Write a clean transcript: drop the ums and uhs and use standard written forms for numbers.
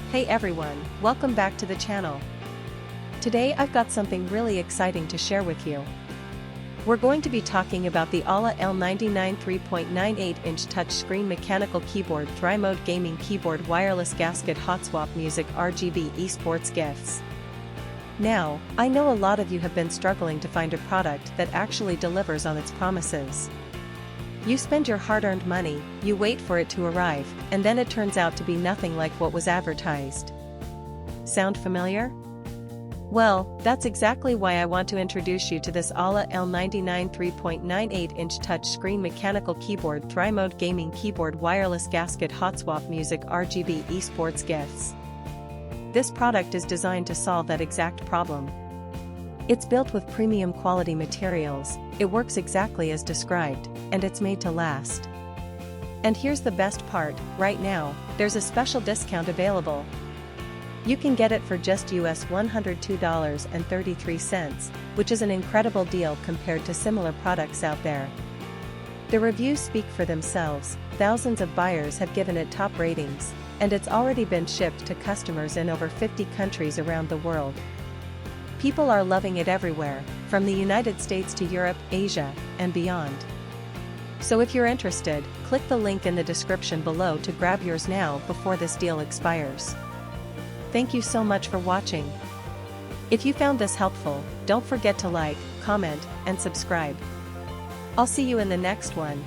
Hey everyone, welcome back to the channel. Today I've got something really exciting to share with you. We're going to be talking about the AULA L99 3.98-inch touchscreen mechanical keyboard Thri-mode gaming keyboard wireless gasket hot swap music RGB esports gifts. Now, I know a lot of you have been struggling to find a product that actually delivers on its promises. You spend your hard-earned money, you wait for it to arrive, and then it turns out to be nothing like what was advertised. Sound familiar? Well, that's exactly why I want to introduce you to this AULA L99 3.98-inch touchscreen mechanical keyboard Thri-mode gaming keyboard wireless gasket hot swap music RGB esports gifts. This product is designed to solve that exact problem. It's built with premium quality materials, it works exactly as described, and it's made to last. And here's the best part, right now, there's a special discount available. You can get it for just US $102.33, which is an incredible deal compared to similar products out there. The reviews speak for themselves, thousands of buyers have given it top ratings, and it's already been shipped to customers in over 50 countries around the world. People are loving it everywhere, from the United States to Europe, Asia, and beyond. So if you're interested, click the link in the description below to grab yours now before this deal expires. Thank you so much for watching. If you found this helpful, don't forget to like, comment, and subscribe. I'll see you in the next one.